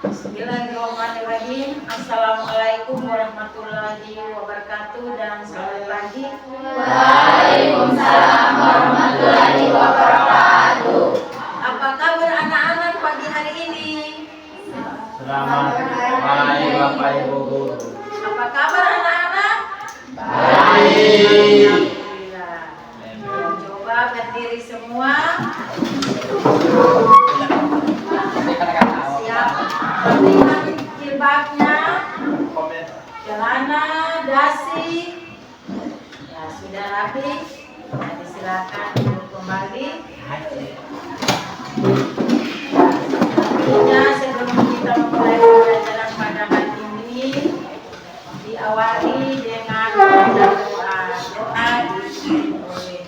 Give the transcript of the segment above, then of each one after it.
Bismillahirrahmanirrahim. Assalamualaikum warahmatullahi wabarakatuh dan selamat pagi. Waalaikumsalam warahmatullahi wabarakatuh. Apa kabar anak-anak pagi hari ini? Selamat pagi Bapak Ibu Guru. Apa kabar anak-anak? Baik. Alhamdulillah. Coba berdiri semua. Siap. Rapikan jilbabnya, celana, dasi. Ya sudah rapi. Jadi silakan duduk kembali. Tentunya sebelum kita memulai pembelajaran pada hari ini diawali dengan doa. Doa dipimpin oleh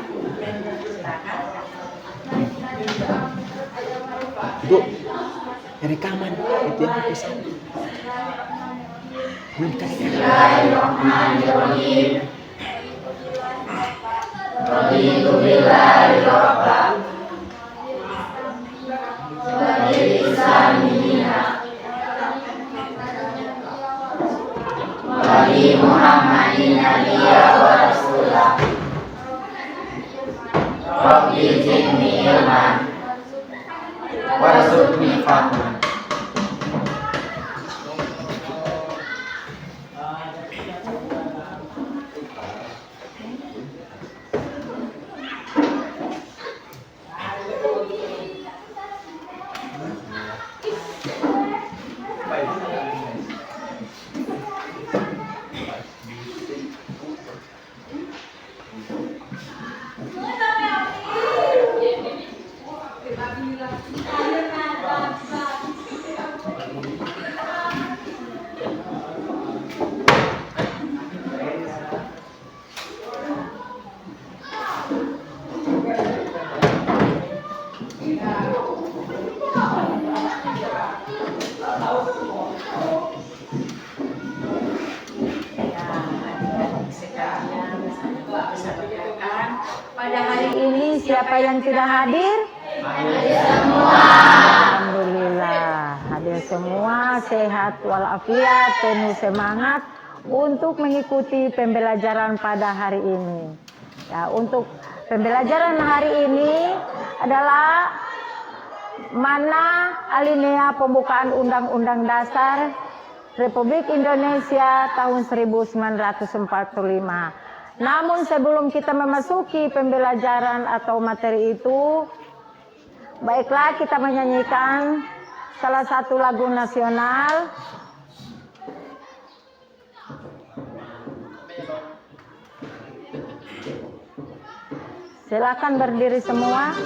Adik. Silakan. Bu, rekaman itu yang pesan. Bismillahirrahmanirrahim. Raditu billahi rabban wa bilisani dina wa bi Muhammadin nabiyya wa rasulah. Rabbi zidni ilman Warzuqni fahman. Pada hari ini siapa yang tidak hadir? hadir semua. Alhamdulillah, hadir semua, sehat walafiat, penuh semangat untuk mengikuti pembelajaran pada hari ini. Ya, untuk pembelajaran hari ini adalah mana alinea pembukaan Undang-Undang Dasar Republik Indonesia tahun 1945. Namun sebelum kita memasuki pembelajaran atau materi itu, baiklah kita menyanyikan salah satu lagu nasional. Silakan berdiri semua.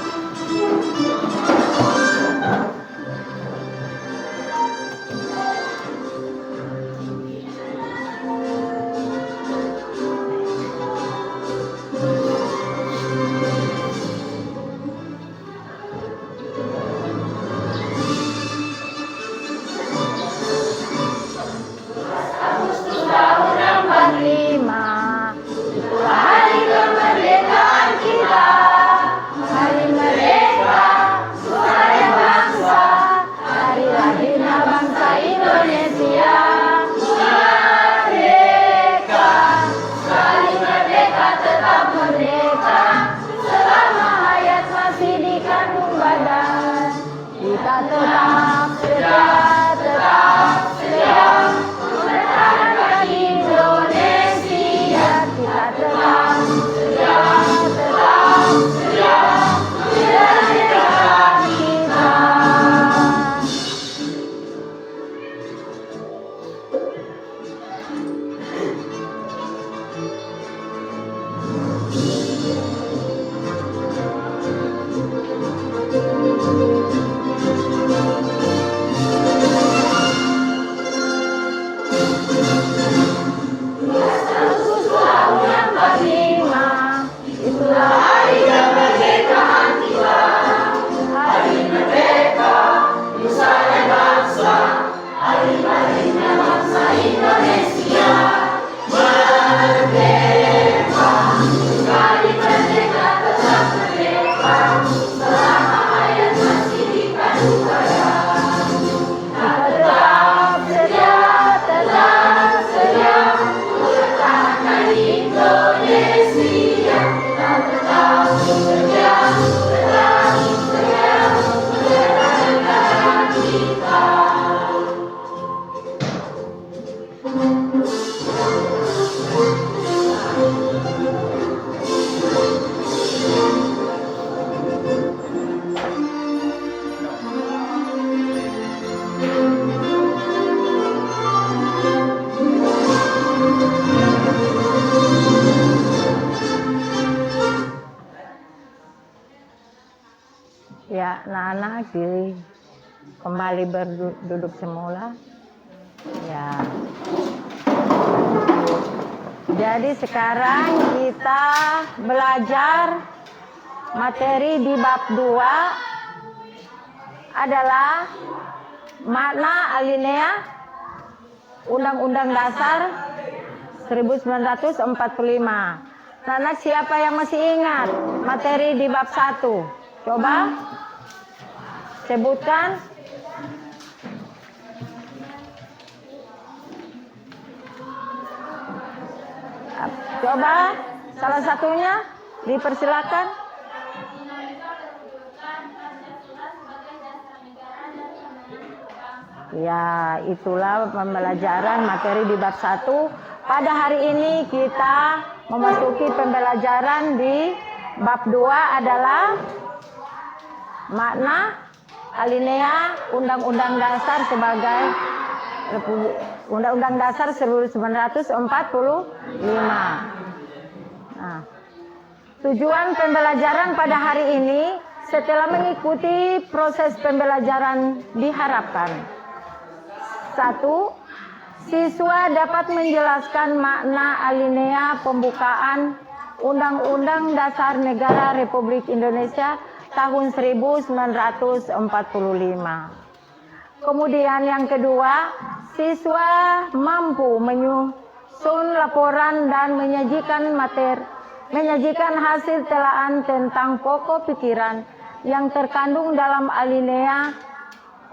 Hari kemerdekaan kita, hari merdeka, suara bangsa anak-anak kembali berduduk semula. Ya. Jadi sekarang kita belajar materi di bab 2 adalah makna alinea Undang-Undang Dasar 1945. Nah, siapa yang masih ingat materi di bab 1? Coba sebutkan. Coba salah satunya dipersilakan. Ya, itulah pembelajaran materi di bab 1. Pada hari ini kita memasuki pembelajaran di bab 2 adalah makna alinea Undang-Undang Dasar sebagai Undang-Undang Dasar 1945. Nah, tujuan pembelajaran pada hari ini setelah mengikuti proses pembelajaran diharapkan: 1. Siswa dapat menjelaskan makna alinea pembukaan Undang-Undang Dasar Negara Republik Indonesia tahun 1945. Kemudian yang kedua, siswa mampu menyusun laporan dan menyajikan hasil telaan tentang pokok pikiran yang terkandung dalam alinea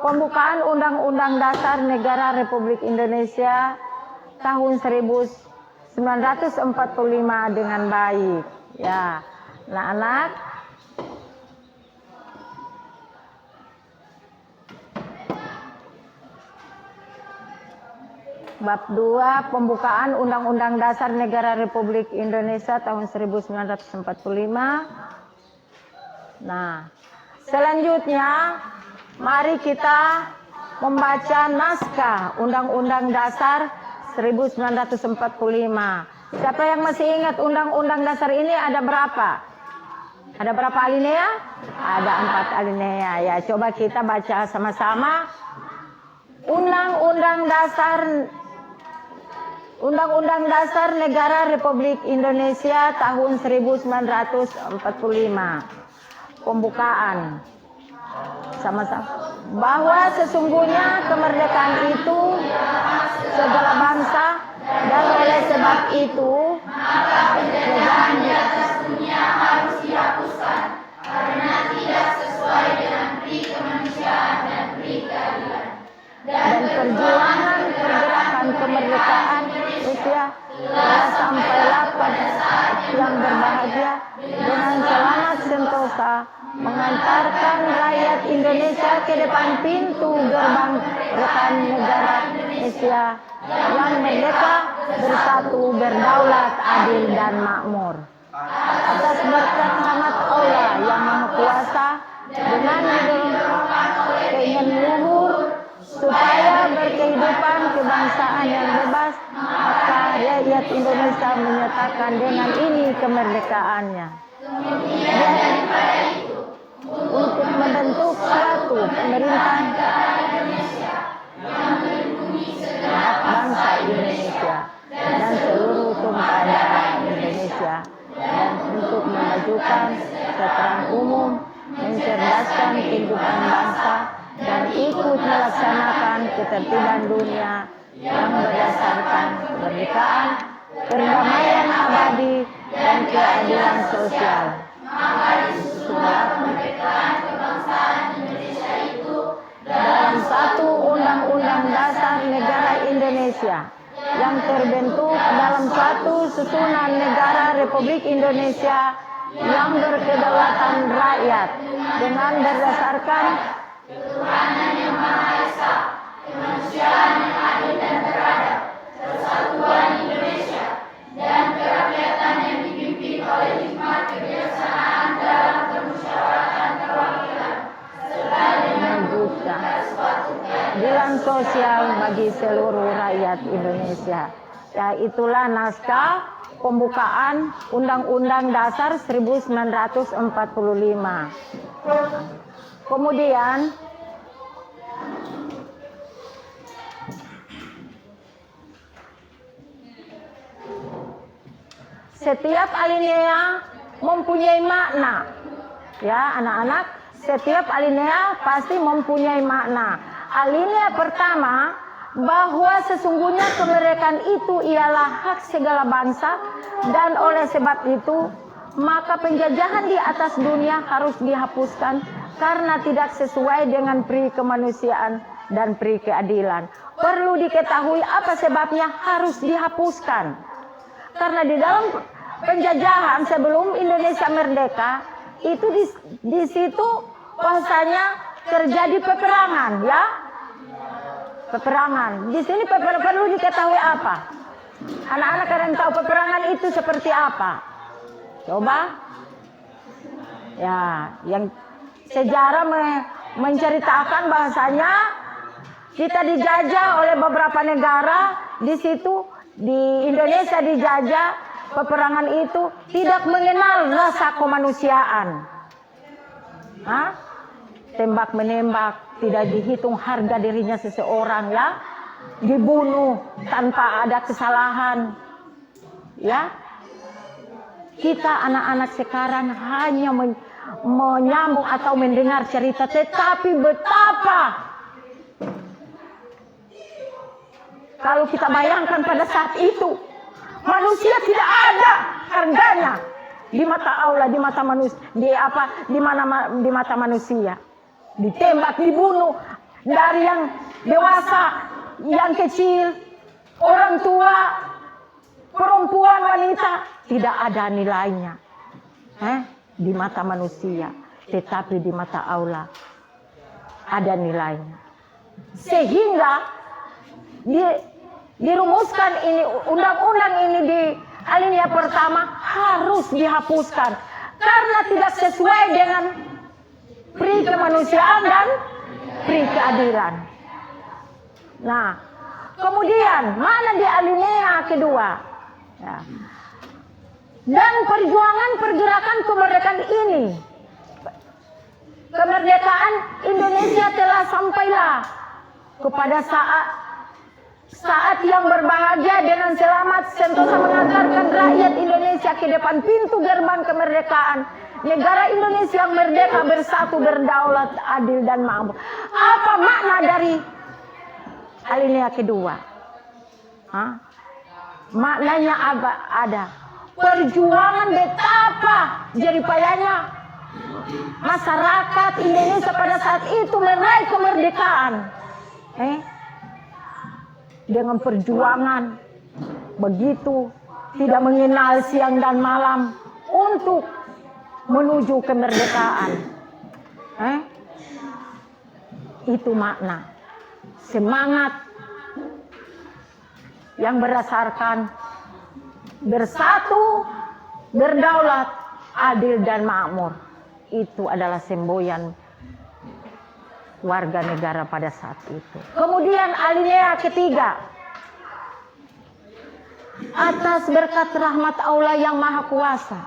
pembukaan Undang-Undang Dasar Negara Republik Indonesia tahun 1945 dengan baik. Ya, anak-anak. Bab 2 pembukaan Undang-Undang Dasar Negara Republik Indonesia tahun 1945. Nah, selanjutnya mari kita membaca naskah Undang-Undang Dasar 1945. Siapa yang masih ingat Undang-Undang Dasar ini ada berapa? Ada berapa alinea? Ada 4 alinea. Ya, coba kita baca sama-sama. Undang-Undang Dasar Negara Republik Indonesia tahun 1945. Pembukaan. Sama-sama. Bahwa sesungguhnya kemerdekaan itu segala bangsa, dan oleh sebab itu penjajahan di atas dunia harus dihapuskan karena tidak sesuai dengan pri kemanusiaan dan pri keadilan. Dan perjuangan pergerakan kemerdekaan Indonesia telah sampailah pada saat yang berbahagia dengan selamat sentosa mengantarkan rakyat Indonesia ke depan pintu gerbang rekan negara Indonesia yang merdeka, bersatu, berdaulat, adil, dan makmur. Atas berkat rahmat Allah yang Maha Kuasa dengan didorongkan oleh keinginan luhur supaya berkehidupan kebangsaan yang bebas, maka rakyat Indonesia menyatakan dengan ini kemerdekaannya. Untuk membentuk suatu pemerintahan Indonesia yang melindungi segenap bangsa Indonesia dan seluruh tumpah darah Indonesia, dan untuk memajukan kesejahteraan umum, mencerdaskan kehidupan bangsa, dan ikut melaksanakan ketertiban dunia yang berdasarkan kemerdekaan, perdamaian abadi, dan keadilan sosial. Maka disusunlah kemerdekaan kebangsaan Indonesia itu dalam satu Undang-Undang Dasar Negara Indonesia yang terbentuk dalam satu susunan negara Republik Indonesia yang berkedaulatan rakyat dengan berdasarkan ketuhanan yang Maha Esa, kemanusiaan yang adil dan beradab, persatuan Indonesia, dan kerakyatan yang dipimpin oleh hikmat kebijaksanaan dalam permusyawaratan perwakilan, serta dengan mewujudkan suatu keadilan sosial bagi seluruh rakyat Indonesia. Ya, itulah naskah pembukaan Undang-Undang Dasar 1945. Kemudian setiap alinea mempunyai makna. Ya, anak-anak, setiap alinea pasti mempunyai makna. Alinea pertama, bahwa sesungguhnya kemerdekaan itu ialah hak segala bangsa, dan oleh sebab itu maka penjajahan di atas dunia harus dihapuskan karena tidak sesuai dengan pri kemanusiaan dan pri keadilan. Perlu diketahui apa sebabnya harus dihapuskan. Karena di dalam penjajahan sebelum Indonesia merdeka itu di situ bahasanya terjadi peperangan, ya. Peperangan. Di sini perlu diketahui apa? Anak-anak kalian tahu peperangan itu seperti apa? Coba. Ya, yang sejarah menceritakan bahasanya kita dijajah oleh beberapa negara. Di situ di Indonesia dijajah, peperangan itu tidak mengenal rasa kemanusiaan. Hah? Tembak menembak, tidak dihitung harga dirinya seseorang, ya. Dibunuh tanpa ada kesalahan. Ya. Kita anak-anak sekarang hanya menyambung atau mendengar cerita, tetapi betapa kalau kita bayangkan pada saat itu manusia tidak ada harganya di mata Allah, di mata manusia, di mata manusia. Ditembak, dibunuh, dari yang dewasa, yang kecil, orang tua, perempuan, wanita, tidak ada nilainya di mata manusia, tetapi di mata Allah ada nilainya. Sehingga dirumuskan ini, undang-undang ini di alinea pertama harus dihapuskan karena tidak sesuai dengan pri kemanusiaan dan pri keadilan. Nah, kemudian mana di alinea kedua? Ya. Dan perjuangan pergerakan kemerdekaan ini, kemerdekaan Indonesia telah sampailah kepada saat yang berbahagia dengan selamat sentosa mengantarkan rakyat Indonesia ke depan pintu gerbang kemerdekaan. Negara Indonesia yang merdeka, bersatu, berdaulat, adil dan makmur. Apa makna dari alinea kedua? Maknanya ada. Perjuangan betapa jeripayanya masyarakat Indonesia pada saat itu meraih kemerdekaan. Dengan perjuangan begitu tidak mengenal siang dan malam untuk menuju kemerdekaan. Itu makna semangat yang berdasarkan bersatu, berdaulat, adil dan makmur. Itu adalah semboyan warga negara pada saat itu. Kemudian alinea ketiga, atas berkat rahmat Allah yang Maha Kuasa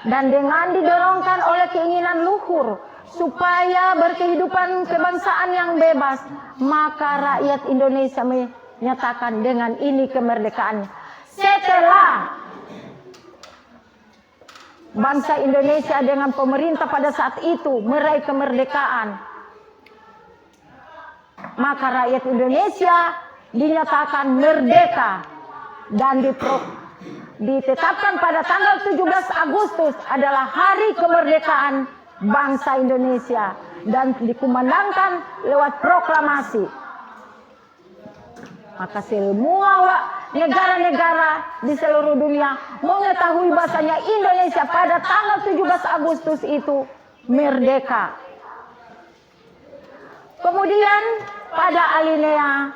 dan dengan didorongkan oleh keinginan luhur supaya berkehidupan kebangsaan yang bebas, maka rakyat Indonesia menyatakan dengan ini kemerdekaan. Setelah bangsa Indonesia dengan pemerintah pada saat itu meraih kemerdekaan, maka rakyat Indonesia dinyatakan merdeka dan ditetapkan pada tanggal 17 Agustus adalah hari kemerdekaan bangsa Indonesia dan dikumandangkan lewat proklamasi. Maka semua negara-negara di seluruh dunia mengetahui bahasanya Indonesia pada tanggal 17 Agustus itu merdeka. Kemudian pada alinea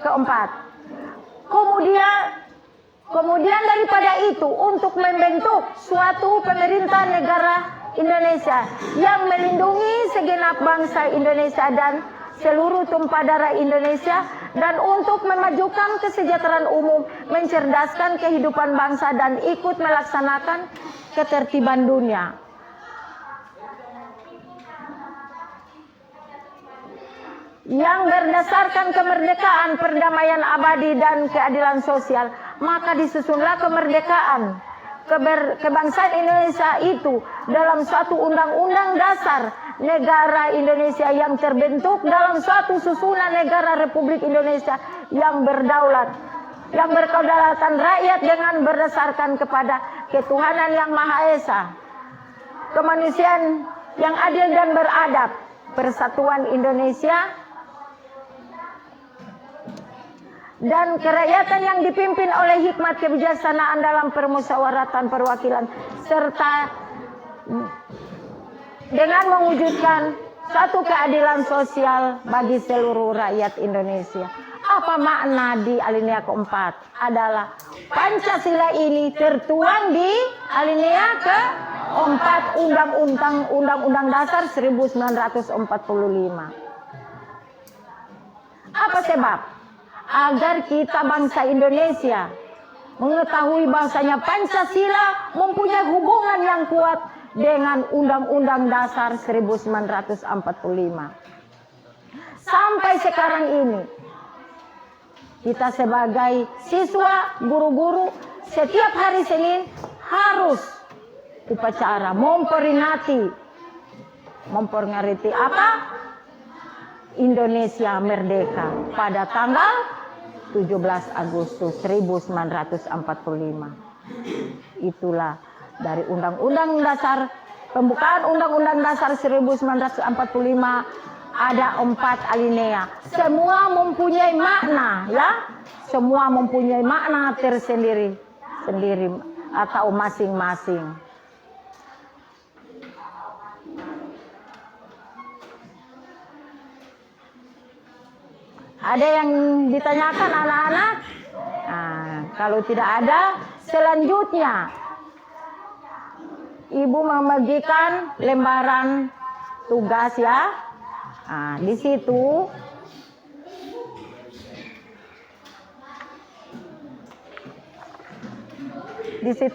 keempat, kemudian daripada itu untuk membentuk suatu pemerintah negara Indonesia yang melindungi segenap bangsa Indonesia dan seluruh tumpah darah Indonesia, dan untuk memajukan kesejahteraan umum, mencerdaskan kehidupan bangsa dan ikut melaksanakan ketertiban dunia. yang berdasarkan kemerdekaan, perdamaian abadi dan keadilan sosial, maka disusunlah kemerdekaan kebangsaan Indonesia itu dalam suatu undang-undang dasar negara Indonesia yang terbentuk dalam suatu susunan negara Republik Indonesia yang berdaulat, yang berkedaulatan rakyat dengan berdasarkan kepada ketuhanan yang Maha Esa, kemanusiaan yang adil dan beradab, persatuan Indonesia, dan kerakyatan yang dipimpin oleh hikmat kebijaksanaan dalam permusyawaratan perwakilan, serta dengan mewujudkan satu keadilan sosial bagi seluruh rakyat Indonesia. Apa makna di alinea keempat? Adalah Pancasila ini tertuang di alinea keempat Undang-Undang Dasar 1945. Apa sebab? Agar kita bangsa Indonesia mengetahui bahwasanya Pancasila mempunyai hubungan yang kuat dengan Undang-Undang Dasar 1945. Sampai sekarang ini kita sebagai siswa, guru-guru setiap hari Senin harus upacara memperingati apa? Indonesia merdeka pada tanggal 17 Agustus 1945. Itulah dari Undang-Undang Dasar, pembukaan Undang-Undang Dasar 1945 ada 4 alinea. Semua mempunyai makna, ya. Semua mempunyai makna tersendiri atau masing-masing. Ada yang ditanyakan anak-anak? Nah, kalau tidak ada, selanjutnya Ibu membagikan lembaran tugas ya. Nah, di situ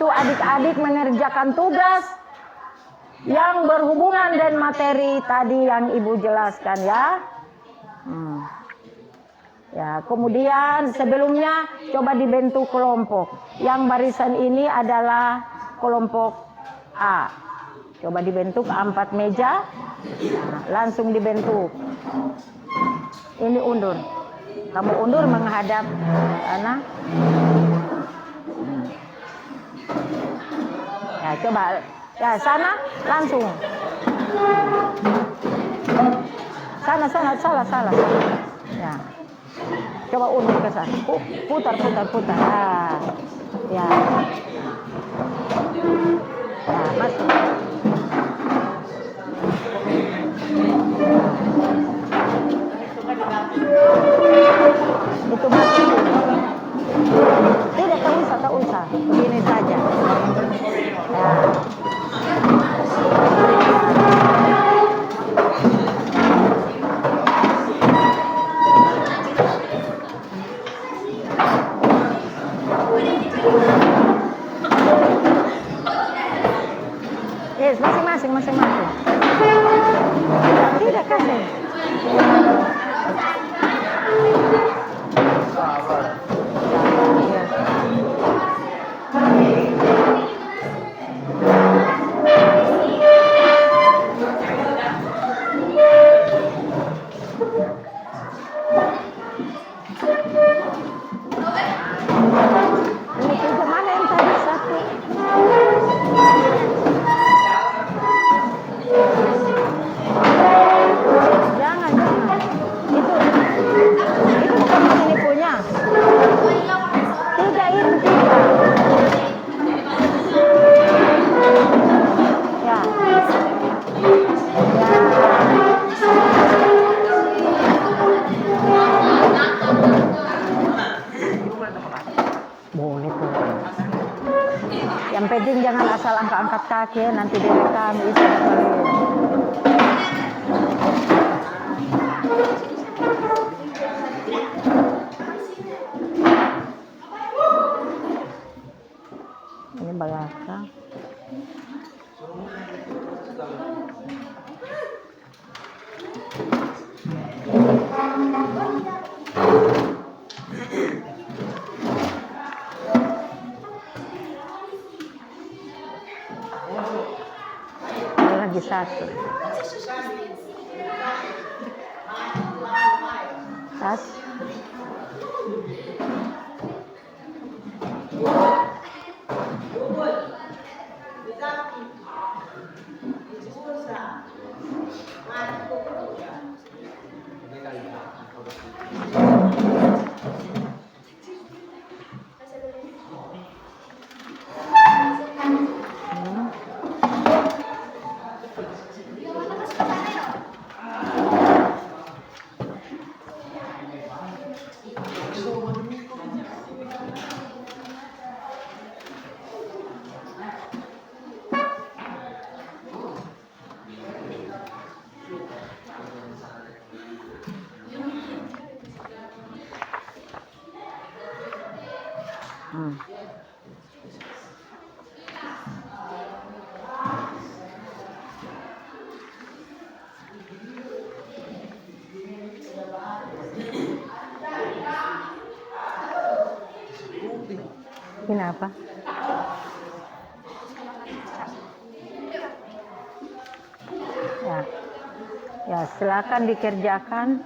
adik-adik mengerjakan tugas yang berhubungan dengan materi tadi yang Ibu jelaskan ya. Ya, kemudian sebelumnya coba dibentuk kelompok. Yang barisan ini adalah kelompok A. Coba dibentuk 4 meja. Nah, langsung dibentuk. Ini undur. Kamu undur menghadap sana. Ya, coba. Ya, sana langsung. Sana, salah. Ya. Coba undur ke sana. Putar. Ah. Ya. Ya, masuk. Itu masuk. Tidak usah. Begini saja. Ya. Yes, masing-masing. Tidak kasih. Ini tiga mana yang tadi satu? Jangan. Itu bukan ini punya. Tiga itu tiga. Ya. Boleh tuh. Yang penting jangan asal angkat-angkat kaki, nanti direkam itu. Ini belakang. satu. Tas. Ini apa? Ya, ya silakan dikerjakan.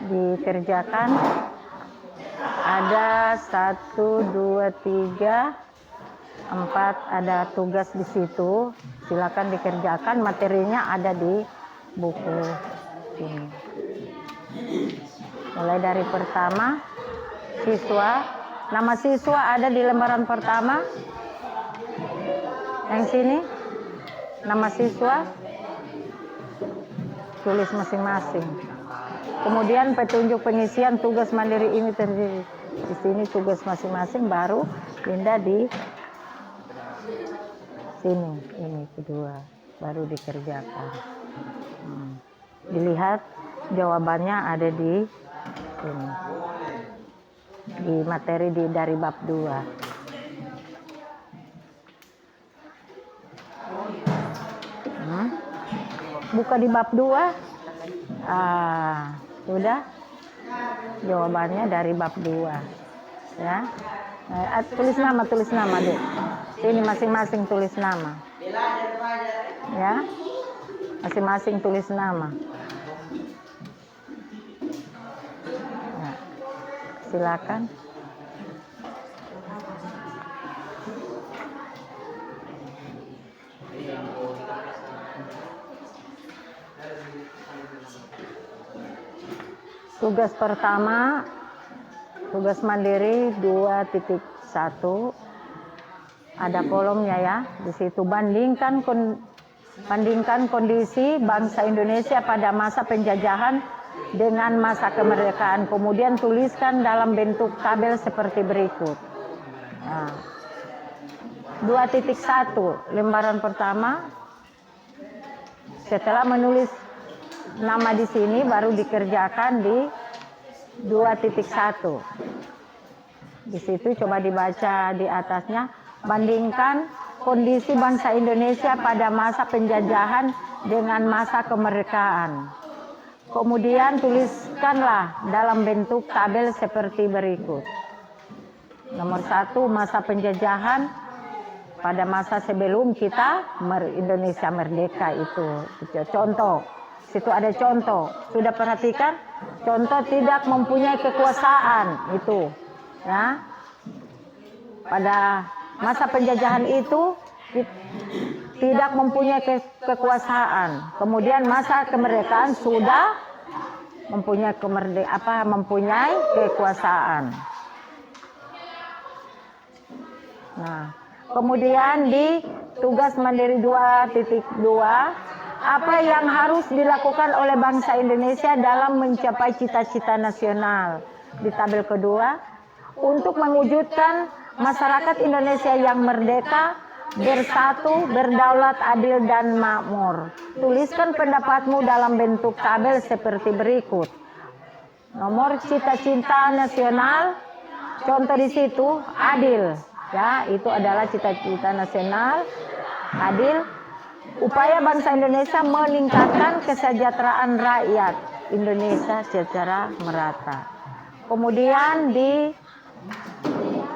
Dikerjakan. Ada 1, 2, 3, 4 ada tugas di situ. Silakan dikerjakan. Materinya ada di buku ini. Mulai dari pertama, siswa. Nama siswa ada di lembaran pertama. Yang sini, nama siswa. Tulis masing-masing. Kemudian petunjuk pengisian tugas mandiri ini terdiri di sini tugas masing-masing, baru pindah di sini, ini kedua, baru dikerjakan. Dilihat jawabannya ada di sini, di materi dari bab 2. Buka di bab 2. Sudah jawabannya dari bab 2 ya. Tulis nama deh. Ini masing-masing tulis nama ya, masing-masing tulis nama ya. Silakan. Tugas pertama, tugas mandiri 2.1, ada kolomnya ya. Di situ bandingkan kondisi bangsa Indonesia pada masa penjajahan dengan masa kemerdekaan. Kemudian tuliskan dalam bentuk tabel seperti berikut. Nah, 2.1 lembaran pertama. Setelah menulis nama di sini baru dikerjakan di 2.1. Di situ coba dibaca di atasnya, bandingkan kondisi bangsa Indonesia pada masa penjajahan dengan masa kemerdekaan. Kemudian tuliskanlah dalam bentuk tabel seperti berikut. Nomor 1, masa penjajahan pada masa sebelum kita Indonesia merdeka itu. Contoh. Situ ada contoh, sudah perhatikan? Contoh tidak mempunyai kekuasaan itu, ya. Pada masa penjajahan itu tidak mempunyai kekuasaan. Kemudian masa kemerdekaan sudah mempunyai kekuasaan. Nah, kemudian di tugas mandiri 2.2, apa yang harus dilakukan oleh bangsa Indonesia dalam mencapai cita-cita nasional? Di tabel kedua, untuk mewujudkan masyarakat Indonesia yang merdeka, bersatu, berdaulat, adil, dan makmur. Tuliskan pendapatmu dalam bentuk tabel seperti berikut. Nomor cita-cita nasional, contoh di situ adil, ya, itu adalah cita-cita nasional, adil. upaya bangsa Indonesia meningkatkan kesejahteraan rakyat Indonesia secara merata. Kemudian di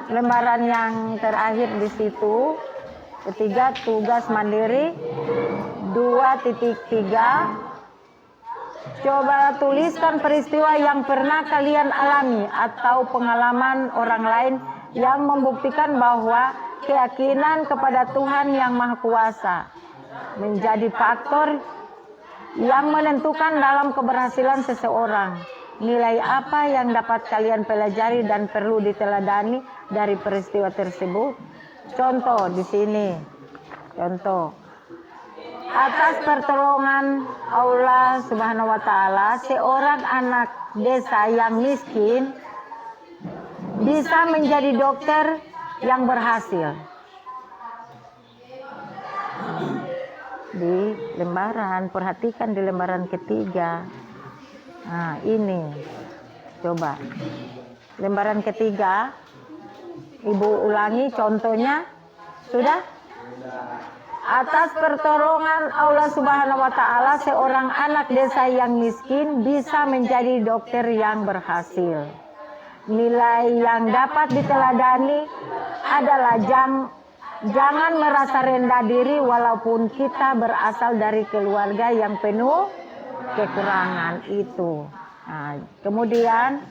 lembaran yang terakhir di situ, ketiga, tugas mandiri 2.3. Coba tuliskan peristiwa yang pernah kalian alami atau pengalaman orang lain yang membuktikan bahwa keyakinan kepada Tuhan yang Maha Kuasa menjadi faktor yang menentukan dalam keberhasilan seseorang. Nilai apa yang dapat kalian pelajari dan perlu diteladani dari peristiwa tersebut? Contoh di sini. Contoh. Atas pertolongan Allah Subhanahu wa taala, seorang anak desa yang miskin bisa menjadi dokter yang berhasil. Di lembaran, perhatikan di lembaran ketiga. Nah, ini. Coba. Lembaran ketiga. Ibu ulangi contohnya. Sudah? Atas pertolongan Allah Subhanahu wa taala, seorang anak desa yang miskin bisa menjadi dokter yang berhasil. Nilai yang dapat diteladani adalah jangan merasa rendah diri walaupun kita berasal dari keluarga yang penuh kekurangan itu. Nah, kemudian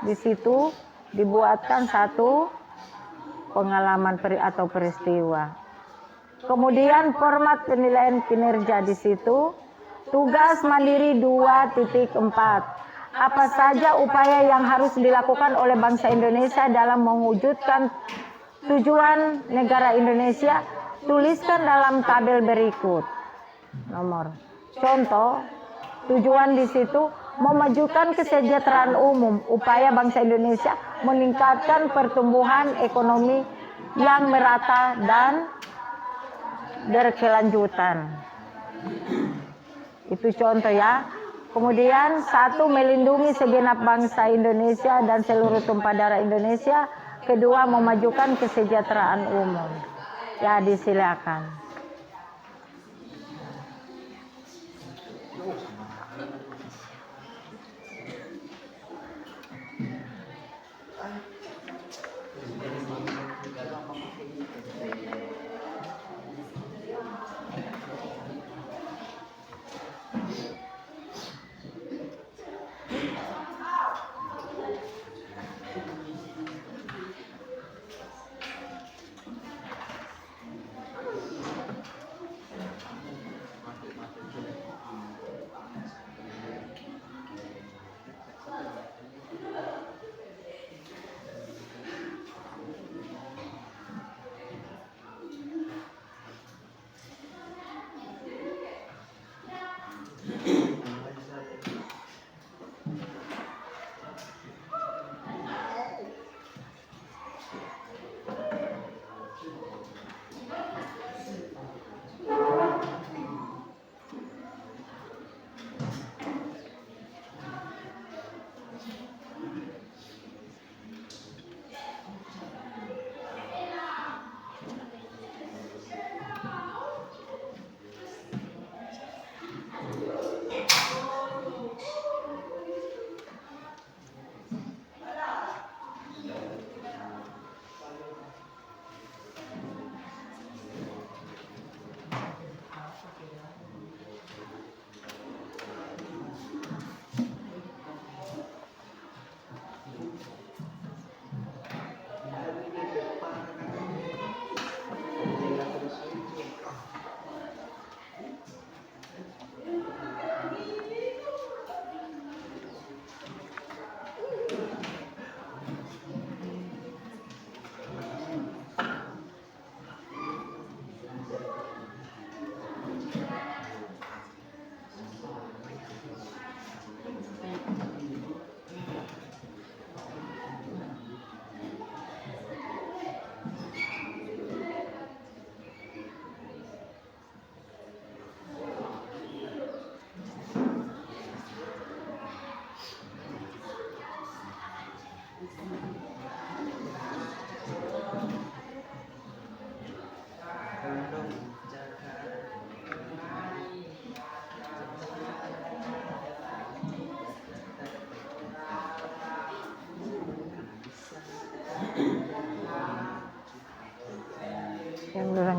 di situ dibuatkan satu pengalaman atau peristiwa. Kemudian format penilaian kinerja di situ, tugas mandiri 2.4. Apa saja upaya yang harus dilakukan oleh bangsa Indonesia dalam mewujudkan tujuan negara Indonesia? Tuliskan dalam tabel berikut. Nomor. Contoh, tujuan di situ memajukan kesejahteraan umum, upaya bangsa Indonesia meningkatkan pertumbuhan ekonomi yang merata dan berkelanjutan. Itu contoh ya. Kemudian satu, melindungi segenap bangsa Indonesia dan seluruh tumpah darah Indonesia. Kedua, memajukan kesejahteraan umum. Ya, disilakan.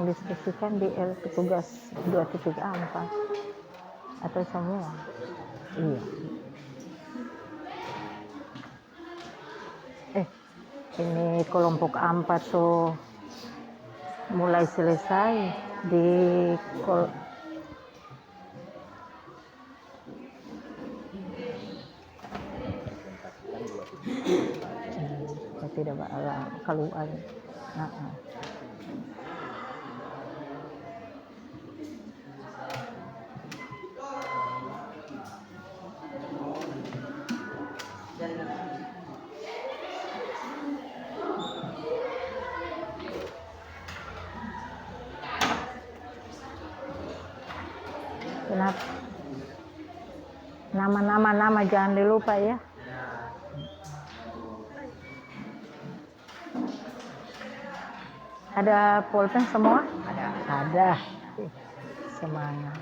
mendiskusikan di tugas 2.4 atau semua? Iya. Ini kelompok 4 tuh mulai selesai di tidak keluar. Kenapa? Nama jangan dilupa ya. Ada pulpen semua? Ada. Semangat.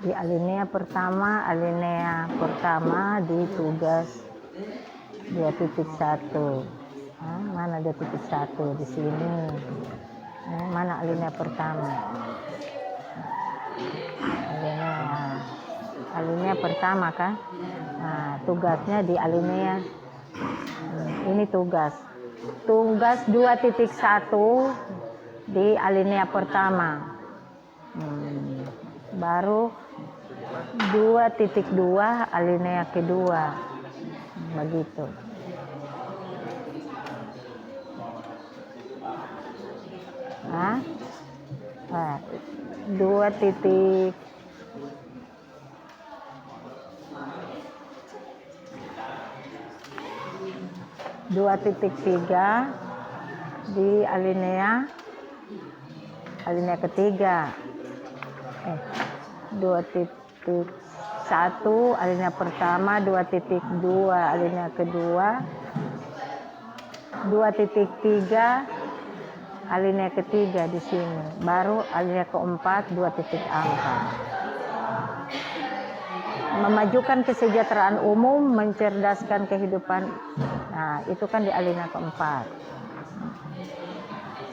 Di alinea pertama di tugas 2.1. Mana 2.1 di sini? Mana alinea pertama? Alinea pertama kan? Nah, tugasnya di alinea ini tugas 2.1 di alinea pertama. Baru 2.2 alinea kedua, begitu. Nah, 2.3 di alinea ketiga. 2.1 alinea pertama, 2.2 alinea kedua, 2.3 alinea ketiga di sini. Baru alinea keempat 2.4. Memajukan kesejahteraan umum, mencerdaskan kehidupan. Nah, itu kan di alinea keempat.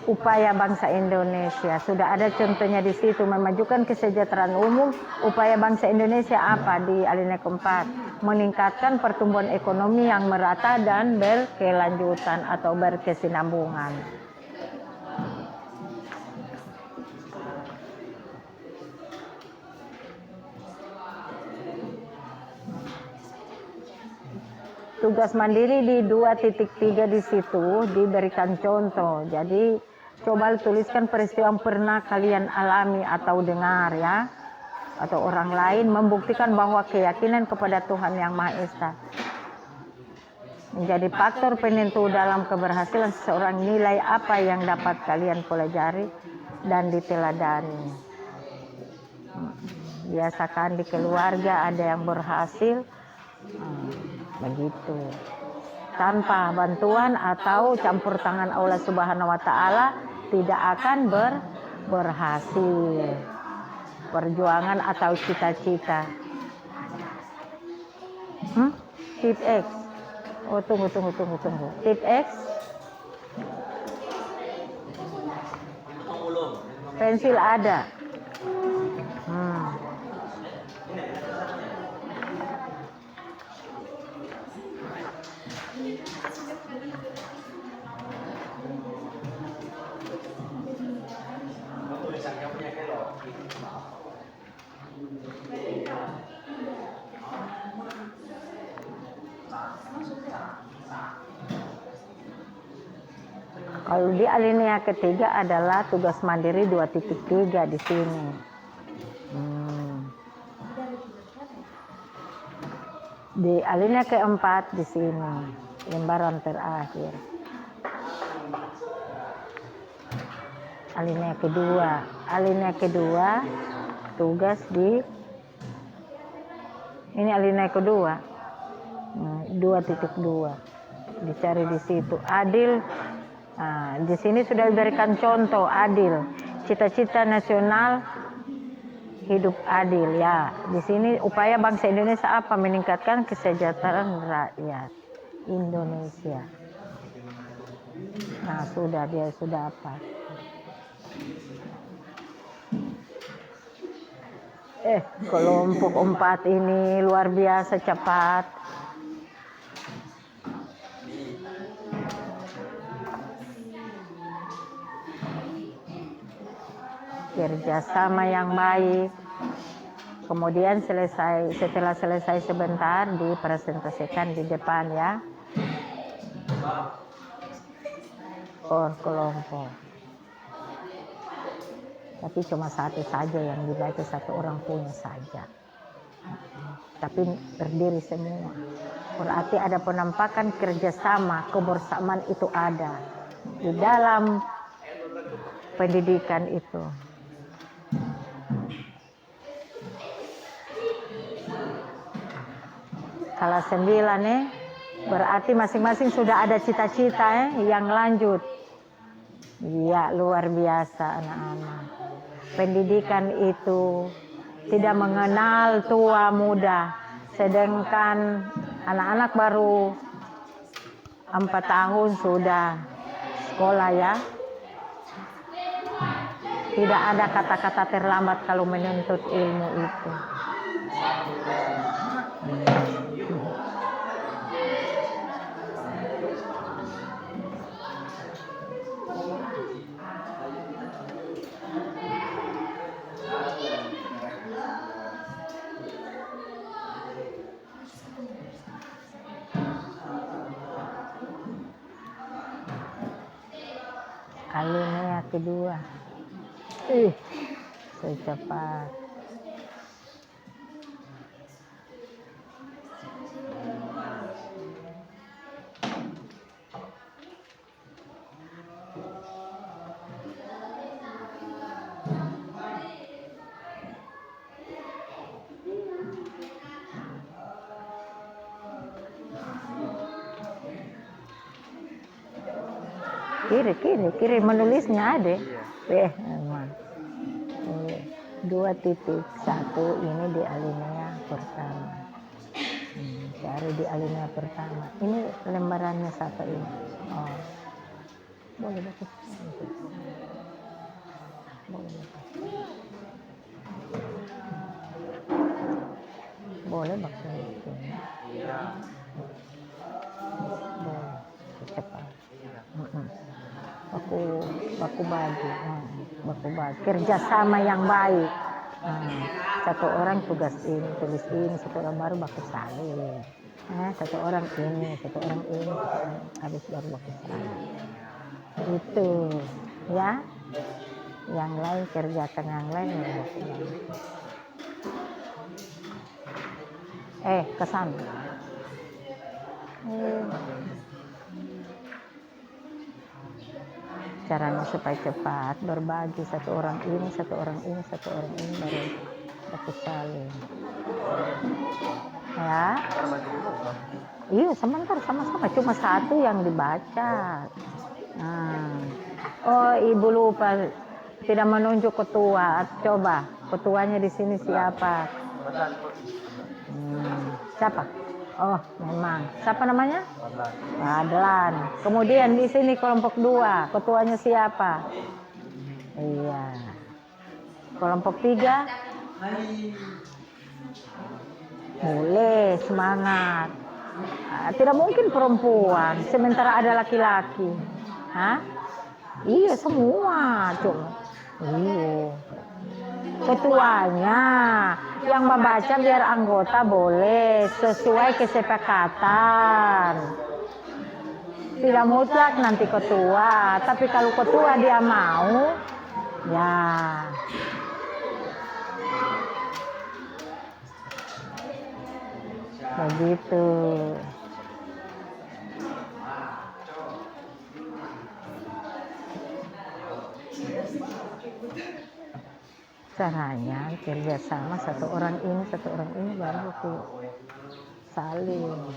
Upaya bangsa Indonesia sudah ada contohnya di situ, memajukan kesejahteraan umum. Upaya bangsa Indonesia apa di alinea keempat? Meningkatkan pertumbuhan ekonomi yang merata dan berkelanjutan atau berkesinambungan. Tugas mandiri di 2.3 di situ diberikan contoh. Jadi coba tuliskan peristiwa yang pernah kalian alami atau dengar ya, atau orang lain, membuktikan bahwa keyakinan kepada Tuhan Yang Maha Esa menjadi faktor penentu dalam keberhasilan seseorang. Nilai apa yang dapat kalian pelajari dan diteladani. Biasakan di keluarga ada yang berhasil, begitu. Tanpa bantuan atau campur tangan Allah Subhanahu wa Ta'ala tidak akan berhasil perjuangan atau cita-cita. Tip X. Oh, tunggu. Tip X. Pensil ada. Kalau di alinea ketiga adalah tugas mandiri 2.3 di sini. Di alinea keempat di sini, lembaran terakhir. Alinea kedua tugas di ini alinea kedua 2.2 dicari di situ. Adil. Nah, di sini sudah diberikan contoh adil. Cita-cita nasional hidup adil ya. Di sini upaya bangsa Indonesia apa? Meningkatkan kesejahteraan rakyat Indonesia. Nah, dia sudah apa? Kelompok 4 ini luar biasa cepat. Kerjasama yang baik. Kemudian setelah selesai sebentar dipresentasikan di depan ya. Kelompok. Tapi cuma satu saja yang dibaca, satu orang punya saja. Tapi berdiri semua. Berarti ada penampakan kerjasama, kebersamaan itu ada di dalam pendidikan itu. Kalau 9 berarti masing-masing sudah ada cita-cita yang lanjut. Iya, luar biasa anak-anak. Pendidikan itu tidak mengenal tua muda. Sedangkan anak-anak baru 4 tahun sudah sekolah ya. Tidak ada kata-kata terlambat kalau menuntut ilmu itu. Alinea kedua. Secepat. Kiri menulisnya ada. 2.1 ini di alinea pertama. Cari di alinea pertama. Ini lembarannya satu ini. Boleh baca. Boleh baca itu. Boleh. Cepat. Baku bagi. Kerjasama yang baik. Satu orang tugas ini, tulis ini, satu orang baru baku salin. Satu orang ini, habis baru baku salin. Itu, ya. Yang lain kerjakan yang lain. Kesan. Caranya supaya cepat berbagi, satu orang ini baru baku salin. Ya. Iya, sebentar sama-sama, cuma satu yang dibaca. Ibu lupa tidak menunjuk ketua. Coba ketuanya di sini siapa? Siapa? Memang. Siapa namanya? Adlan. Kemudian di sini kelompok 2, ketuanya siapa? Iya. Kelompok 3? Boleh, semangat. Tidak mungkin perempuan, sementara ada laki-laki. Iya, semua. Cuma. Iya. Ketuanya yang membaca biar anggota boleh sesuai kesepakatan. Tidak mutlak nanti ketua, tapi kalau ketua dia mau, ya. Begitu. Caranya kerjasama satu orang ini baru aku saling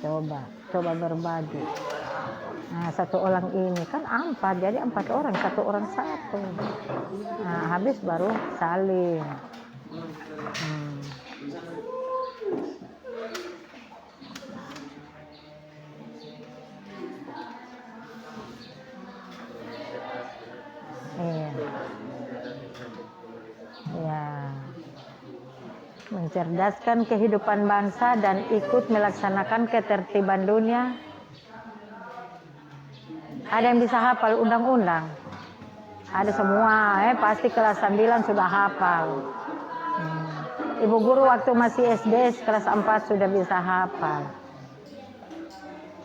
coba berbagi. Nah, satu orang ini kan 4, jadi 4 orang, satu orang satu. Nah, habis baru saling. Iya. Ya. Mencerdaskan kehidupan bangsa dan ikut melaksanakan ketertiban dunia. Ada yang bisa hafal undang-undang? Ada semua, pasti kelas 9 sudah hafal. Ibu guru waktu masih SD kelas 4 sudah bisa hafal.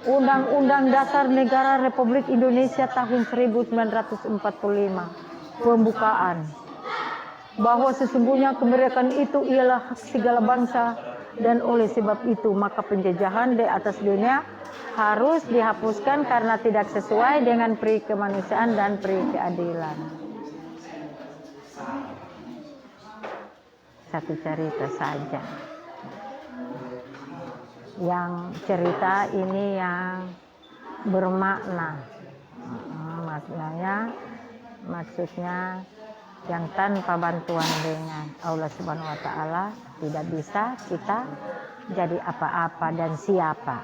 Undang-Undang Dasar Negara Republik Indonesia tahun 1945. Pembukaan. Bahwa sesungguhnya kemerdekaan itu ialah hak segala bangsa, dan oleh sebab itu maka penjajahan di atas dunia harus dihapuskan karena tidak sesuai dengan peri kemanusiaan dan peri keadilan. Satu cerita saja. Yang cerita ini yang bermakna. Maksudnya yang tanpa bantuan dengan Allah Subhanahu wa Ta'ala tidak bisa kita jadi apa-apa dan siapa.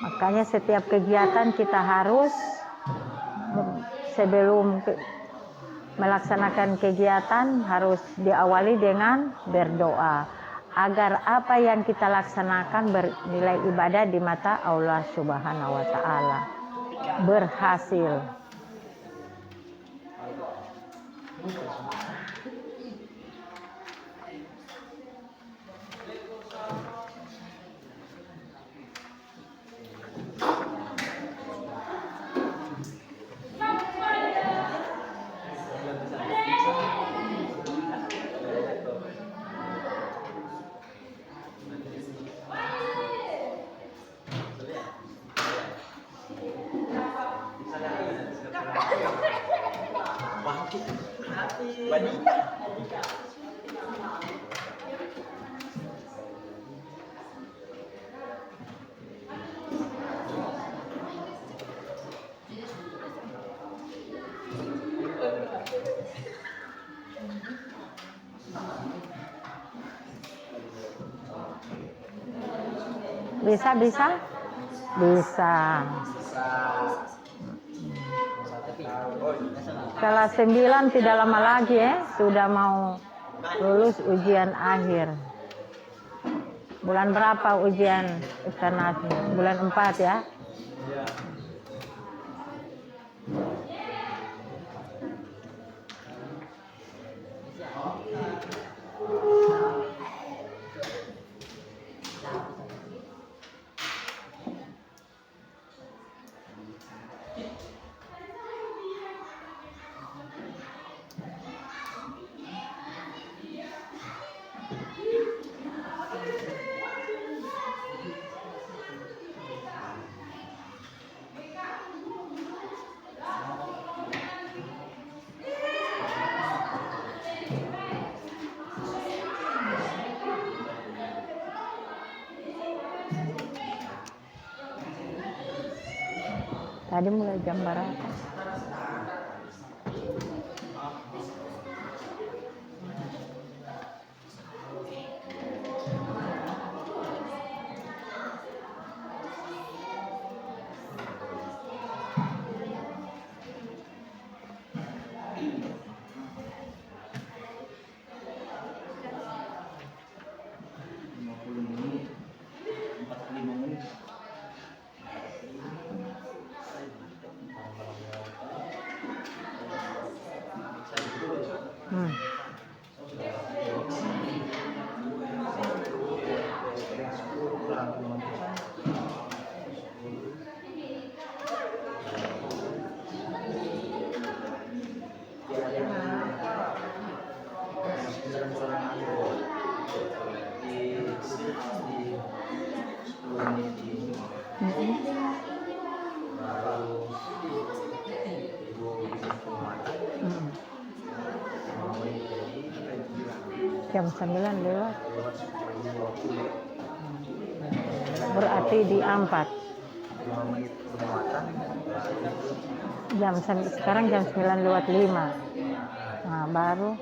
Makanya setiap kegiatan kita harus sebelum melaksanakan kegiatan harus diawali dengan berdoa agar apa yang kita laksanakan bernilai ibadah di mata Allah Subhanahu wa Ta'ala, berhasil. Bisa. Kelas 9 tidak lama lagi sudah mau lulus ujian akhir. Bulan berapa ujian eksaminasi? Bulan 4 ya? Tadi mulai jam berapa? Jam 9 lewat. Berarti di 4. 5 menit penguatan. Sekarang jam 9 lewat 5. Nah, baru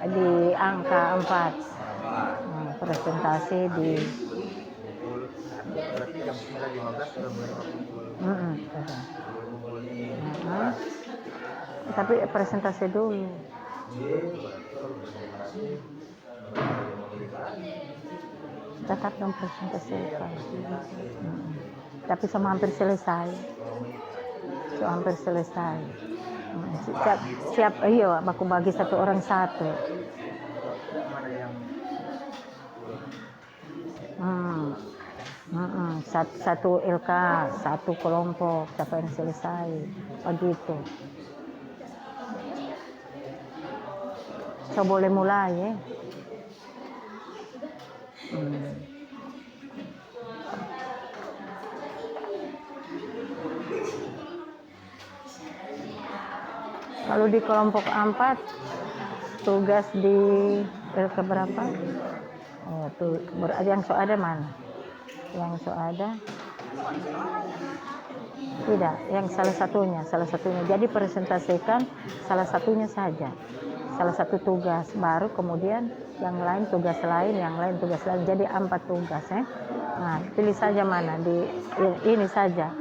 di angka 4. Nah, presentasi di Berarti jam 9.15 sudah mulai kumpul. Nah, tapi presentasi dulu. Tetap dong presentasikan. Tapi sama hampir selesai. Hampir selesai. Siap, iya, aku bagi satu orang satu. Satu LK, satu kelompok, siapa yang selesai, begitu. So boleh mulai ya. Kalau di kelompok 4, tugas di LK berapa? Oh, tuh, yang so ada mana? Yang so ada? Tidak, yang salah satunya. Jadi presentasikan salah satunya saja. Salah satu tugas, baru kemudian yang lain tugas lain, Jadi 4 tugas ya. Nah, pilih saja mana di ini saja.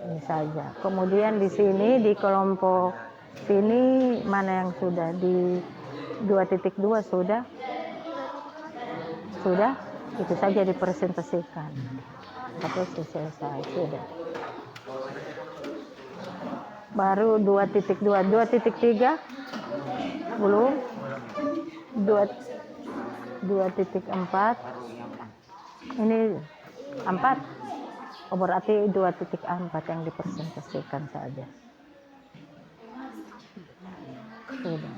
Ini saja. Kemudian di sini di kelompok sini mana yang sudah di 2.2 sudah? Sudah? Itu saja dipresentasikan. Tapi selesai sudah. Baru 2.2, 2.3 belum. 2.4 ini 4. Oh, berarti 2.4 yang dipresentasikan saja. Sudah.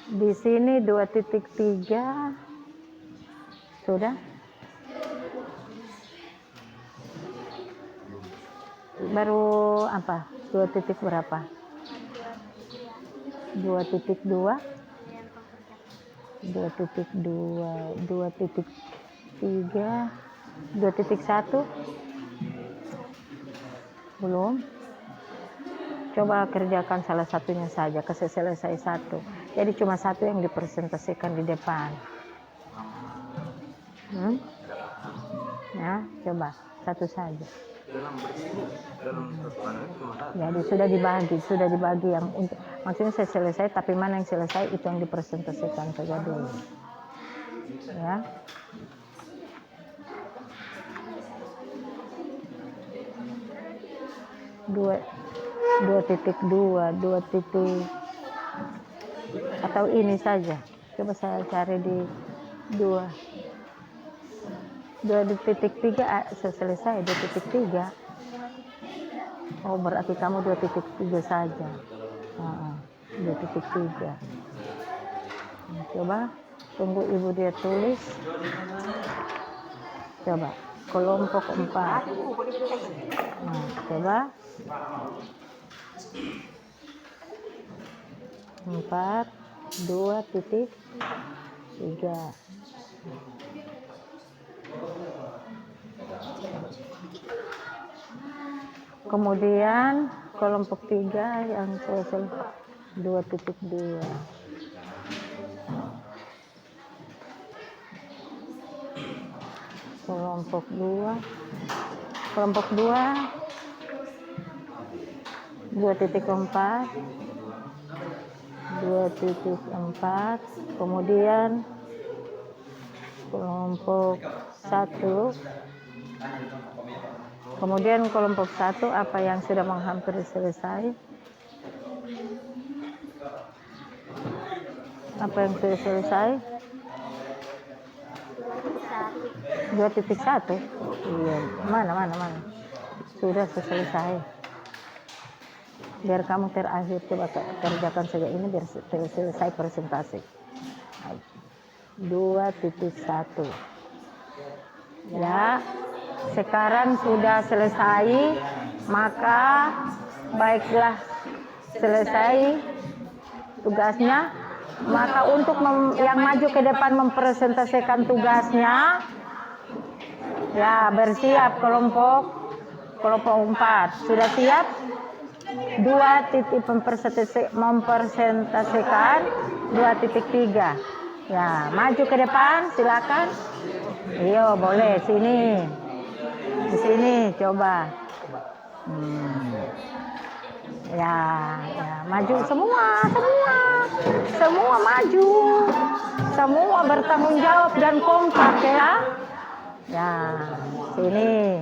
Di sini 2.3 sudah. Baru apa? 2 titik berapa? 2.2 2.2 2.3 2.1 belum. Coba kerjakan salah satunya saja, selesai satu. Jadi cuma satu yang dipresentasikan di depan. Ya, coba satu saja. Jadi sudah dibagi yang untuk, maksudnya saya selesai, tapi mana yang selesai itu yang dipresentasikan saja dulu. Ya. Dua titik atau ini saja. Coba saya cari di 2.3 selesai 2.3. Oh, berarti kamu 2.3 saja. 2.3. Coba tunggu ibu dia tulis. Coba kelompok 4. Coba 4 2.3. Kemudian kelompok 3 yang selesai 2.2. Kelompok 2 2.4 kemudian kelompok 1. Kemudian kelompok 1 apa yang sudah menghampiri selesai? Apa yang sudah selesai? 2.1. Iya, mana. Sudah selesai. Biar kamu terakhir, coba kerjakan saja ini biar selesai presentasi. 2.1. Ya. Sekarang sudah selesai Maka baiklah, selesai tugasnya. Maka untuk yang maju ke depan mempresentasikan tugasnya, ya bersiap kelompok 4. Sudah siap? 2 titik mempresentasikan 2.3. Ya, maju ke depan, silakan. Iyo, boleh sini. Di sini coba. Ya, maju semua maju. Semua bertanggung jawab dan kompak ya. Ya, sini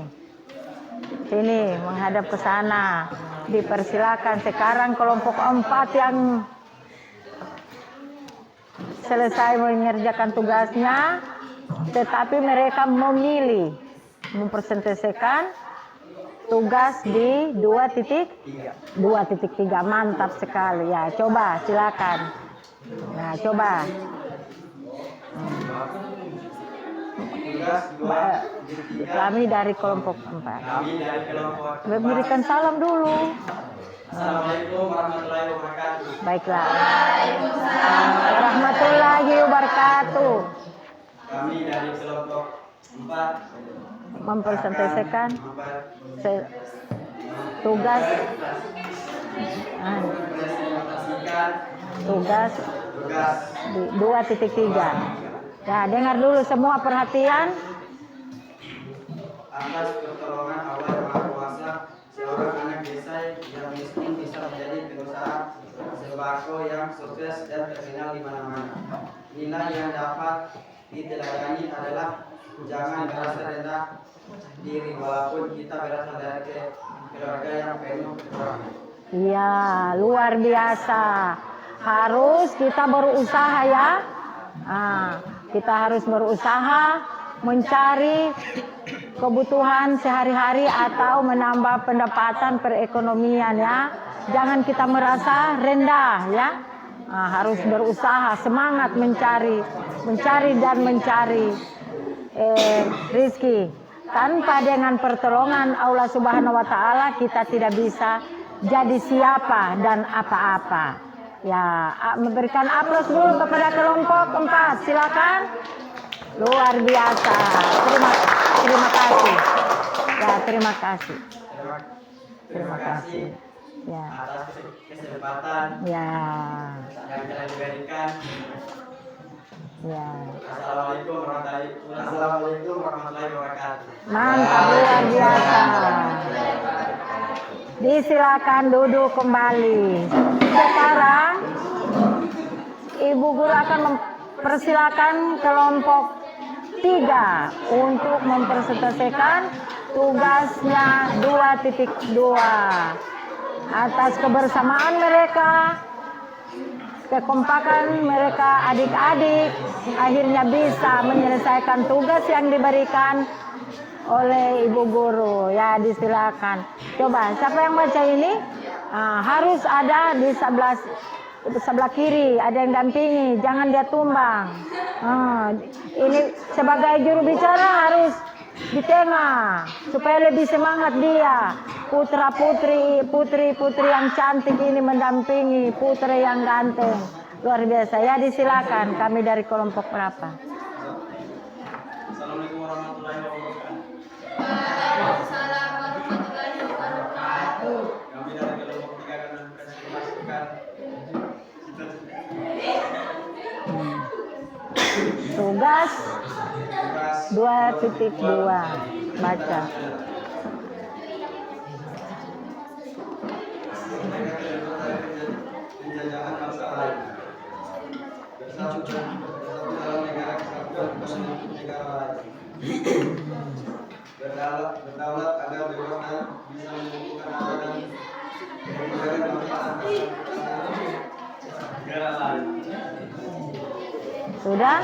menghadap ke sana. Dipersilakan sekarang kelompok 4 yang selesai mengerjakan tugasnya, tetapi mereka memilih mempresentasikan tugas di 2.3. Mantap sekali ya. Coba silakan. Nah, coba. Kami dari kelompok 4. Memberikan salam dulu. Assalamualaikum warahmatullahi wabarakatuh. Baiklah. Warahmatullahi wabarakatuh. Kami dari kelompok 4 mempresentasikan tugas di 2.3. Ya, dengar dulu semua, perhatian. Atas pertolongan Allah yang Maha Kuasa, seorang anak desa yang miskin bisa menjadi pengusaha sembako yang sukses dan terkenal di mana-mana. Nilai yang dapat diteladani adalah jangan merasa rendah diri walaupun kita berasal dari keluarga yang penuh kekurangan. Iya, luar biasa. Harus kita berusaha ya. Kita harus berusaha mencari kebutuhan sehari-hari atau menambah pendapatan perekonomian ya. Jangan kita merasa rendah ya. Harus berusaha, semangat mencari dan mencari rizki. Tanpa dengan pertolongan Allah Subhanahu wa Ta'ala kita tidak bisa jadi siapa dan apa-apa. Ya, memberikan aplaus dulu kepada kelompok 4. Silakan. Luar biasa. Terima kasih. Ya, terima kasih. Terima kasih Ya. atas kesempatan Ya. yang telah diberikan. Ya. Assalamualaikum warahmatullahi wabarakatuh. Mantap, luar biasa. Disilakan duduk kembali. Sekarang Ibu Guru akan mempersilakan kelompok 3 untuk mempresentasikan tugasnya 2.2. Atas kebersamaan mereka, kekompakan mereka adik-adik akhirnya bisa menyelesaikan tugas yang diberikan oleh Ibu Guru. Ya, disilakan. Coba, siapa yang baca ini? Harus ada di sebelah kiri, ada yang dampingi, jangan dia tumbang. Ini sebagai juru bicara harus di tengah supaya lebih semangat dia. Putri yang cantik ini mendampingi putri yang ganteng. Luar biasa. Ya, disilakan. Kami dari kelompok berapa? Assalamualaikum warahmatullahi wabarakatuh. Kami dari kelompok 3 akan mempresentasikan Tugas 2.2. Baca. penjajahan bangsa lain. Bersatu dalam negara kesatuan negara lain. Berdaulat agar bebas dan bisa menentukan arah dan menjaga manfaat negara lain. Sudah?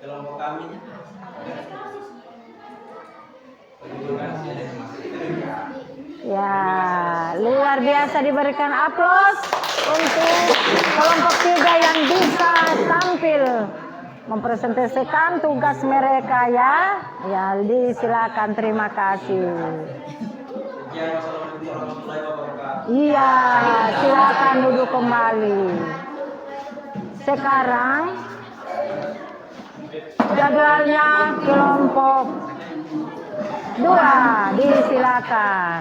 Kelompok kami Ya, luar biasa, diberikan aplaus untuk kelompok 3 yang bisa tampil mempresentasikan tugas mereka ya. Ya, disilakan, terima kasih. Assalamualaikum warahmatullahi wabarakatuh. Iya, silakan duduk kembali. Sekarang jadwalnya kelompok 2, disilakan.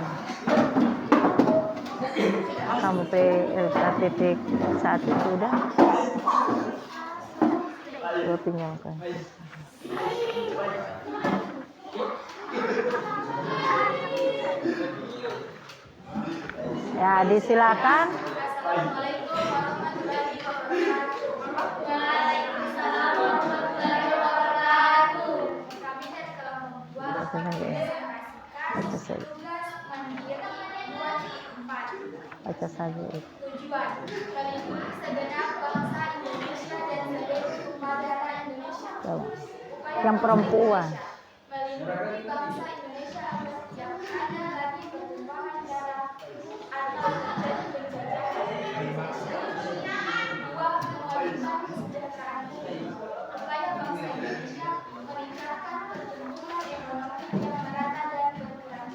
Kamu titik 1 sudah. Tinggalkan. Ya, disilakan. Baca saja. Tujuan melindungi segenap bangsa Indonesia dan seluruh umat darah Indonesia. Yang perempuan. Melindungi bangsa Indonesia agar tidak ada lagi pertumpahan darah atau terjadi penjajahan. 2. Mewujudkan kesejahteraan supaya bangsa Indonesia meningkatkan pertumbuhan ekonomi yang merata dan berkelanjutan.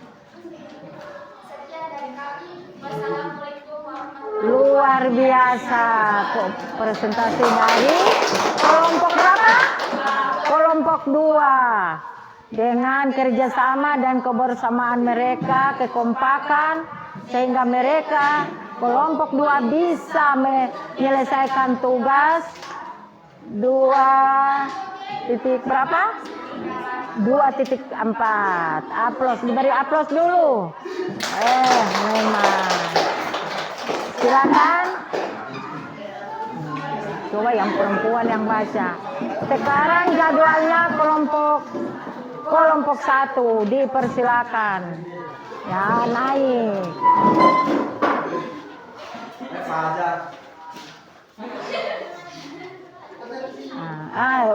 Sekian dari kami. Wassalamualaikum warahmatullahi wabarakatuh. Luar biasa. Presentasi dari kelompok berapa? Kelompok 2. Dengan kerjasama dan kebersamaan mereka, kekompakan, sehingga mereka kelompok 2 bisa menyelesaikan tugas 2 titik berapa? 2.4. Aplaus, diberi aplaus dulu. Memang. Silakan. Coba yang perempuan yang baca. Sekarang jadwalnya kelompok 1, dipersilakan. Ya, naik.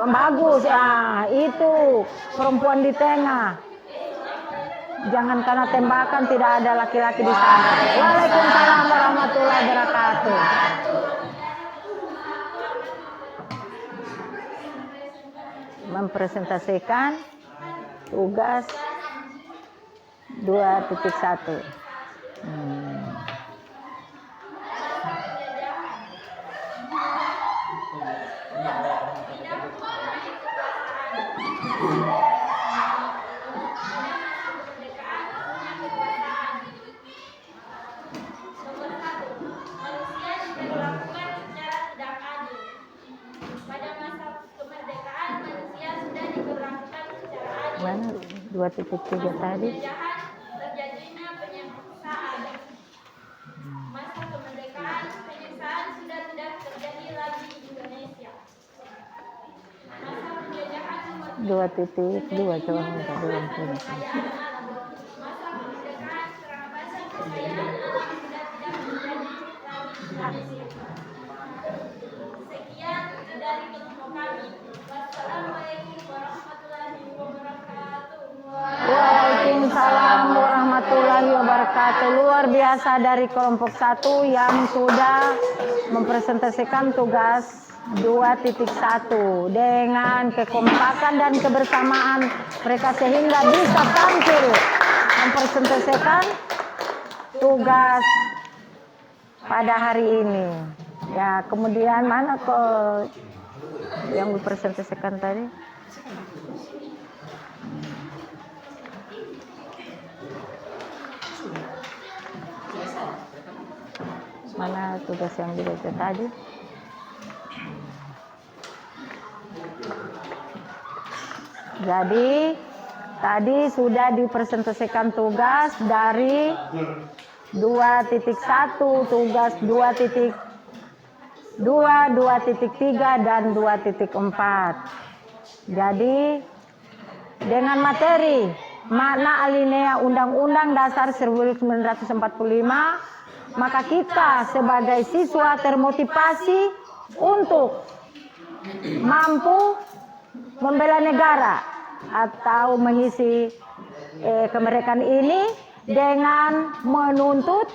Bagus. Itu perempuan di tengah. Jangan karena tembakan tidak ada laki-laki di sana. Waalaikumsalam warahmatullahi wabarakatuh. Mempresentasikan tugas 2.1. Mana 2.3 tadi? Terjadinya penyiksaan. Masa kemerdekaan, penyiksaan sudah tidak terjadi lagi di Indonesia. Masa penjajahan 2.2 coba minta kekayaan alam. Masa kemerdekaan perampasan kekayaan alam sudah tidak terjadi lagi di Indonesia. Sekian dari kelompok kami. Wassalamualaikum warahmatullahi wabarakatuh. Waalaikumsalam warahmatullahi wabarakatuh. Luar biasa dari kelompok 1 yang sudah mempresentasikan tugas 2.1 dengan kekompakan dan kebersamaan mereka sehingga bisa tampil mempresentasikan tugas pada hari ini. Ya, kemudian mana yang dipresentasikan tadi? Mana tugas yang dibaca tadi? Jadi tadi sudah dipresentasikan tugas dari 2.1, tugas 2.2, 2.3 dan 2.4. Jadi dengan materi makna alinea Undang-Undang Dasar 1945, maka kita sebagai siswa termotivasi untuk mampu membela negara atau mengisi kemerdekaan ini dengan menuntut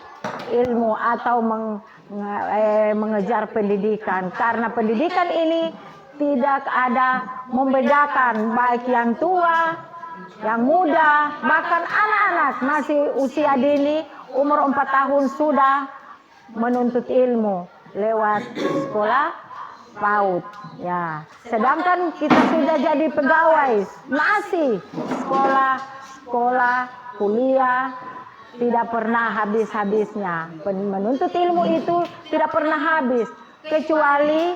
ilmu atau mengejar pendidikan, karena pendidikan ini tidak ada membedakan baik yang tua, yang muda, bahkan anak-anak masih usia dini, umur 4 tahun sudah menuntut ilmu lewat sekolah PAUD. Ya, sedangkan kita sudah jadi pegawai, masih sekolah, kuliah, tidak pernah habis-habisnya. Menuntut ilmu itu tidak pernah habis, kecuali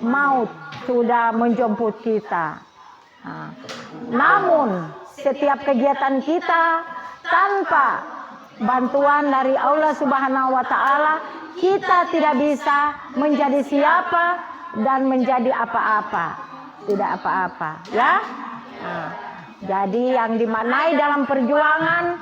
maut sudah menjemput kita. Nah, namun setiap kegiatan kita tanpa bantuan dari Allah Subhanahu wa Ta'ala, kita tidak bisa menjadi siapa dan menjadi apa-apa, tidak apa-apa, ya. Nah, jadi yang dimaknai dalam perjuangan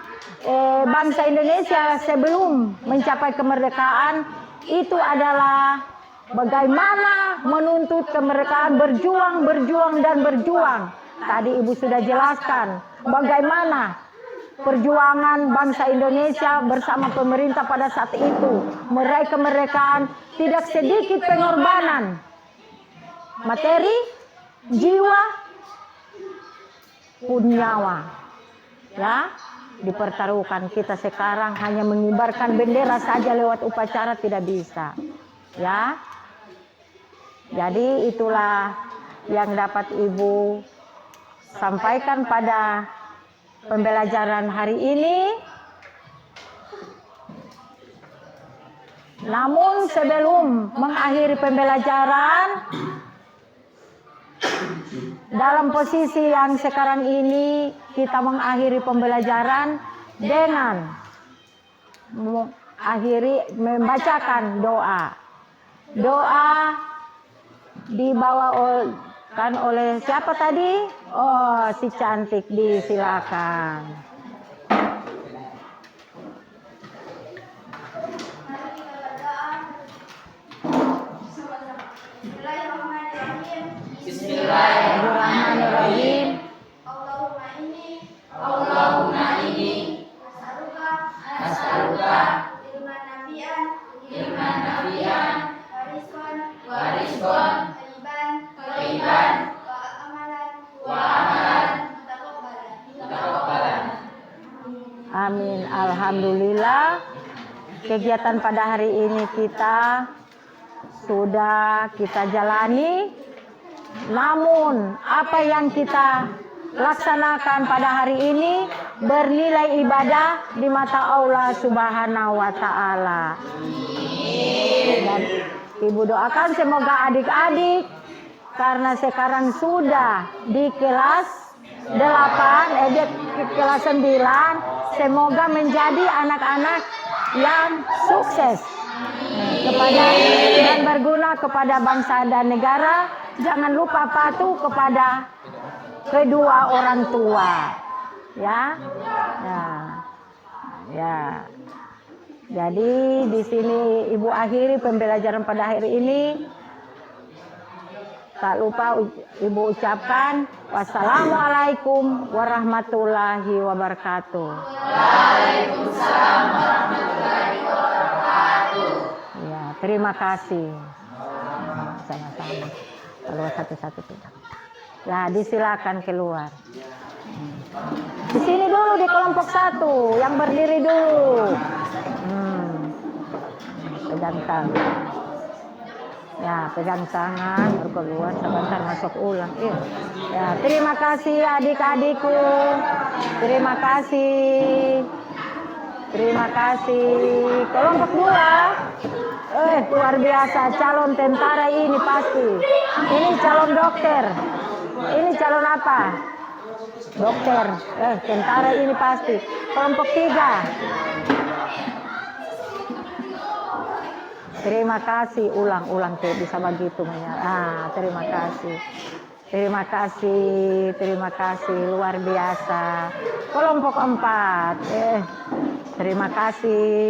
bangsa Indonesia sebelum mencapai kemerdekaan itu adalah bagaimana menuntut kemerdekaan, berjuang dan berjuang. Tadi Ibu sudah jelaskan bagaimana perjuangan bangsa Indonesia bersama pemerintah pada saat itu meraih kemerdekaan, tidak sedikit pengorbanan materi, jiwa, pun nyawa, ya, dipertaruhkan. Kita sekarang hanya mengibarkan bendera saja lewat upacara tidak bisa, ya. Jadi itulah yang dapat Ibu sampaikan pada pembelajaran hari ini. Namun sebelum mengakhiri pembelajaran, dalam posisi yang sekarang ini kita mengakhiri pembelajaran dengan membacakan doa. Doa dibawakan oleh siapa tadi? Oh, si cantik, disilakan. Bismillahirrahmanirrahim. Allahumma inni as'aluka ilman nafi'an wa rizqan thayyiban wa amalan mutaqabbalan. Amin. Alhamdulillah, kegiatan pada hari ini kita sudah kita jalani. Namun apa yang kita laksanakan pada hari ini bernilai ibadah di mata Allah Subhanahu wa Ta'ala. Dan Ibu doakan semoga adik-adik, karena sekarang sudah di kelas 8, di kelas 9, semoga menjadi anak-anak yang sukses kepada dan berguna kepada bangsa dan negara. Jangan lupa patuh kepada kedua orang tua, ya. Ya. Jadi di sini Ibu akhiri pembelajaran pada hari ini. Tak lupa Ibu ucapkan wassalamualaikum warahmatullahi wabarakatuh. Waalaikumsalam warahmatullahi wabarakatuh. Ya, terima kasih. Sama-sama. Keluar satu-satu tidak. Ya, disilakan keluar. Di sini dulu di kelompok 1, yang berdiri dulu. Pegang tangan. Ya, pegang tangan, baru keluar, sebentar masuk ulang. Ya, terima kasih adik-adikku. Terima kasih. Terima kasih. Kelompok 2. Luar biasa, calon tentara ini pasti. Ini calon dokter. Ini calon apa? Dokter. Tentara ini pasti. Kelompok 3. Terima kasih. Ulang tuh bisa begitu. Terima kasih. Terima kasih. Terima kasih. Luar biasa. Kelompok 4. Terima kasih.